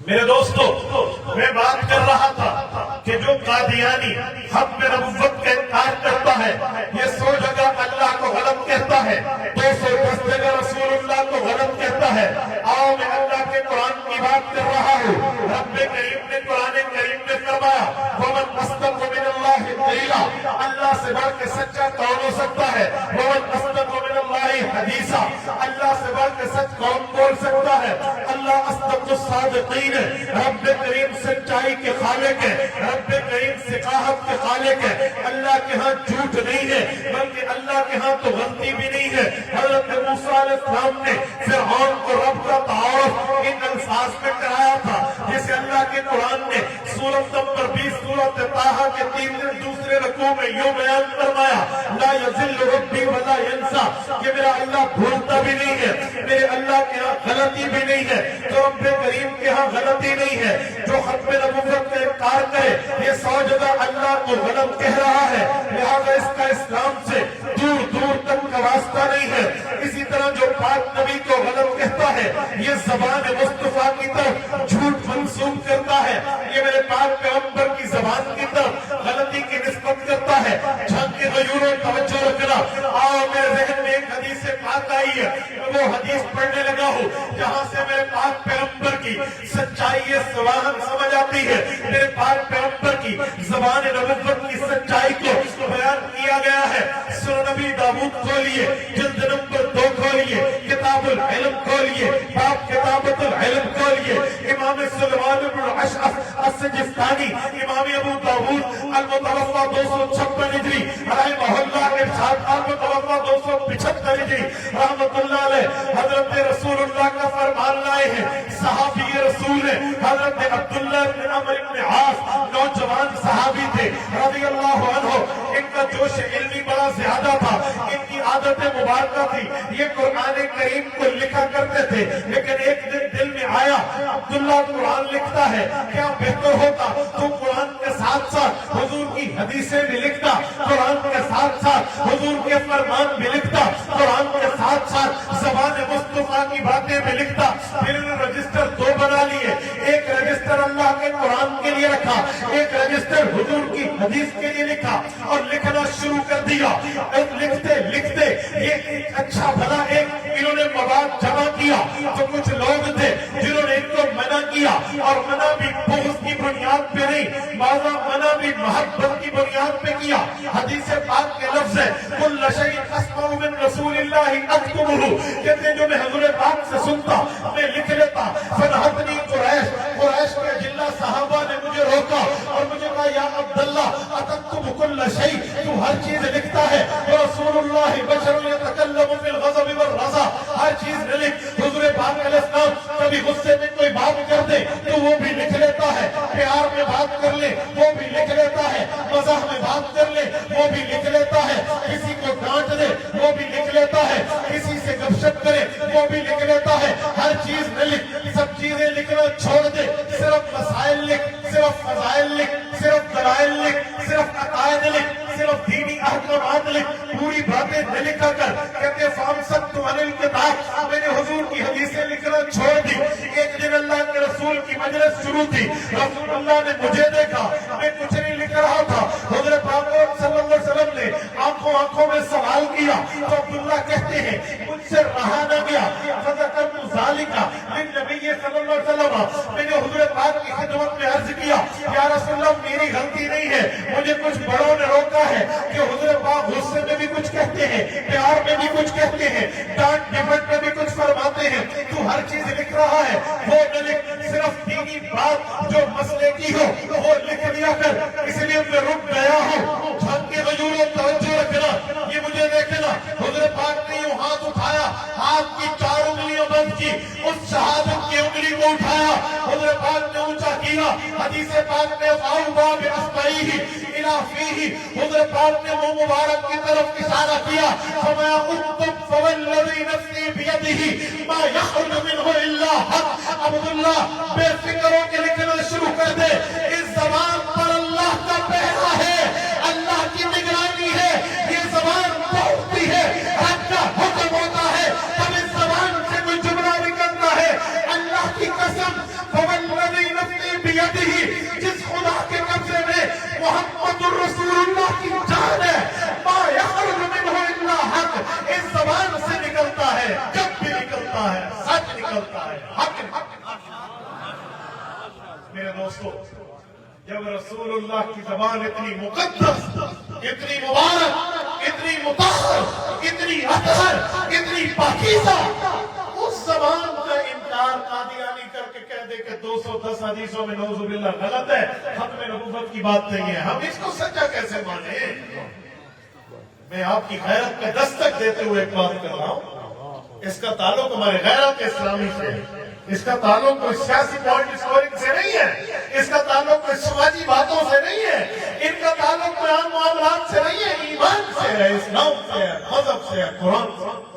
میرے دوستو، میں بات کر رہا تھا کہ جو قادیانی حق میں نبوت کا انکار کرتا ہے یہ 100 جگہ اللہ کو غلط کہتا ہے، 210 جگہ رسول اللہ کو غلط کہتا ہے۔ آؤ میں اللہ کے قرآن کی بات کر رہا ہوں۔ رب کریم نے قرآن کریم میں فرمایا وَمَنْ أَصْدَقُ مِنَ اللَّهِ قِيلًا، اللہ سے بڑھ کے سچا کون ہو سکتا ہے؟ وَمَنْ أَصْدَقُ مِنَ اللَّهِ حَدِيثًا، اللہ سے بڑھ کے سچ کون بول سکتا ہے؟ اللہ اصدق الصادقین، رب کریم سچائی کے خالق ہے، رب کریم ثقافت کے خالق ہے۔ اللہ کے ہاں جھوٹ نہیں ہے بلکہ اللہ کے ہاں تو غلطی بھی نہیں ہے۔ حضرت موسیٰ علیہ السلام نے فرعون کو رب کا تعارف ان الفاظ میں کرایا تھا جسے اللہ کے قرآن نے سورۃ نمبر 20 سورۃ طٰہٰ کے دوسرے رکوع میں یوں بیان فرمایا لا یضل ربی ولا ینسیٰ، کہ میرا اللہ بھولتا بھی نہیں ہے، میرے اللہ کے ہاں غلطی بھی نہیں ہے۔ تو رب کریم کے ہاں غلطی نہیں ہے۔ جو ختم نبوت کا انکار کرے یہ 100 جگہ اللہ کو غلط کہہ رہا ہے، لہذا اس کا اسلام سے دور دور تک کا واسطہ نہیں ہے۔ اسی طرح جو پاک نبی کو غلط کہتا ہے یہ زبان مصطفیٰ کی طرف جھوٹ منسوب کرتا ہے، یہ میرے پاک پیغمبر کی زبان کی طرف غلطی کی نسبت کرتا ہے۔ جھنگ کے غیوروں توجہ رکھنا، آؤ میرے ذہن میں ایک حدیث پاک آئی ہے، وہ حدیث پڑھنے لگا ہوں جہاں سے میرے پاک پیغمبر کی سچائی سواہن سمجھ آتی ہے۔ میرے پاک پیغمبر کی زبان نبوت کی سچائی کو بیان کیا گیا ہے۔ سنن نبی داؤد کھولیے، جلد نمبر 2 کھولیے، کتاب العلم کھولیے، باب کتابت العلم کھولیے۔ امام سلیمان بن الاشعث السجستانی، امام ابو داؤد المتوفى 256 ہجری رحمہ اللہ، ارشاد المتوفى 275 ہجری رحمۃ اللہ علیہ، حضرت رسول اللہ کا فرمان لائے ہیں۔ صحابی رسول ہیں حضرت عبداللہ بن عمرو بن عاص، نوجوان صحابی تھے رضی اللہ عنہ، ان کا جوش علمی بڑا زیادہ تھا، ان کی عادت مبارکہ تھی، یہ قرآن کریم کو لکھا کرتے تھے۔ لیکن ایک دن دل میں آیا عبداللہ قرآن لکھتا ہے، کیا بہتر ہوتا تو قرآن کے ساتھ ساتھ حضور کی حدیثیں بھی لکھتا، قرآن کے ساتھ ساتھ حضور کے فرمان بھی لکھتا، قرآن کے ساتھ ساتھ زبان مصطفیٰ کی باتیں بھی لکھتا۔ پھر رجسٹر 2 بنا لیے، ایک رجسٹر اللہ کے قرآن کے لیے رکھا، ایک رجسٹر حضور کی حدیث کے لیے لکھا اور لکھنا شروع کر دیا۔ لکھتے لکھتے یہ اچھا بھلا ایک انہوں نے مواد جمع کیا، تو کچھ لوگ تھے جنہوں نے ان کو منع کیا، اور منع بھی بغض کی بنیاد پہ نہیں، بعض منع بھی محبت کی بنیاد پہ کیا۔ حدیث پاک کے لفظ ہے کل شیء اسمع من رسول اللہ اکتبہ، کہتے ہیں جو میں حضور پاک سے سنتا میں لکھ لیتا۔ فنہتنی قریش کے جلہ صحابہ نے مجھے روکا اور مجھے کہا یا عبداللہ اتکتب کل شیء، تو ہر چیز لکھتا ہے، رسول اللہ بشر یتکلم بالغضب والرضا، ہر چیز نہ لکھ۔ حضور پاک علیہ السلام کبھی غصے میں کوئی بات کر دے تو وہ بھی لکھ لیتا ہے، پیار میں بات کر لے وہ بھی لکھ لیتا ہے، مزاح میں بات کر لے وہ بھی لکھ لیتا ہے، کسی کو ڈانٹ دے وہ بھی لکھ لیتا ہے، کسی سے گپ شپ کرے وہ بھی لکھ لیتا ہے۔ ہر چیز نہ لکھ، سب چیزیں لکھنا چھوڑ دے، صرف مسائل لکھ، صرف فضائل لکھ، صرف دلائل لکھ، صرف عقائد لکھ، صرف دینی احکامات لکھ، پوری باتیں نہ لکھا کر۔ کہتے فامسکت عن الکتاب، میں نے حضور کی حدیثیں لکھنا چھوڑ دی۔ ایک دن اللہ کے رسول کی مجلس شروع تھی، رسول اللہ نے مجھے دیکھا، میں کچھ نہیں لکھ رہا تھا۔ حضرت پاک صلی اللہ علیہ وسلم نے آنکھوں میں سوال کیا تو عبداللہ کہتے ہیں مجھ سے رہا نہ گیا، فذکرت ذالک للنبی صلی اللہ علیہ وسلم، میں نے حضور پاک کی خدمت میں عرض کیا یا رسول اللہ میری غلطی نہیں ہے، مجھے کچھ بڑوں نے روکا ہے کہ حضور پاک غصے میں بھی کچھ کہتے ہیں، پیار میں بھی کچھ کہتے ہیں، ڈانٹ ڈپٹ میں بھی کچھ فرماتے ہیں، تو ہر چیز لکھ رہا ہے وہ نہ لکھ، صرف دینی بات جو مسئلے کی ہو وہ لکھ لیا کر۔ اس لیے میں رک گیا ہوں۔ جھنگ کے غیوروں توجہ رکھنا، یہ مجھے دیکھنا، حضور پاک نے یوں ہاتھ اٹھایا، ہاتھ کی 4 انگلیاں بند کی، اس شہادت کی انگلی کو اٹھایا، حضور پاک نے اونچا کیا۔ حدیث پاک میں فاؤبا باصبعیہ الی فیہ، حضور پاک نے منہ مبارک کی طرف اشارہ کیا، فرمایا اکتب فوالذی نفسی بیدہ ما یخرج منہ الا حق۔ عبداللہ بے فکر ہو کے لکھنا شروع کر دے، اس زبان پر اللہ کا پہرا ہے، اللہ کی نگرانی ہے، یہ زبان پہنچتی ہے، رب کا حکم ہوتا ہے، تب اس زبان سے کوئی جملہ نکلتا ہے۔ اللہ کی قسم فوالذی حق میرے دوستو، جب رسول اللہ کی زبان اتنی مقدس، اتنی مبارک، اتنی مطہر، اتنی اطہر، اتنی پاکیزہ، اس زبان کا انکار قادیانی کر کے کہہ دے کہ 210 حدیثوں میں نعوذ باللہ غلط ہے، ختم نبوت کی بات نہیں ہے، ہم اس کو سچا کیسے مانیں؟ میں آپ کی غیرت پہ دستک دیتے ہوئے ایک بات کر رہا ہوں، اس کا تعلق ہمارے غیرت اسلامی سے ہے، اس کا تعلق کوئی سیاسی پوائنٹ اسکورنگ سے نہیں ہے، اس کا تعلق کوئی سماجی باتوں سے نہیں ہے، ان کا تعلق کوئی عام معاملات سے نہیں ہے، ایمان سے ہے، اسلام سے ہے، مذہب سے ہے، قرآن سے ہے۔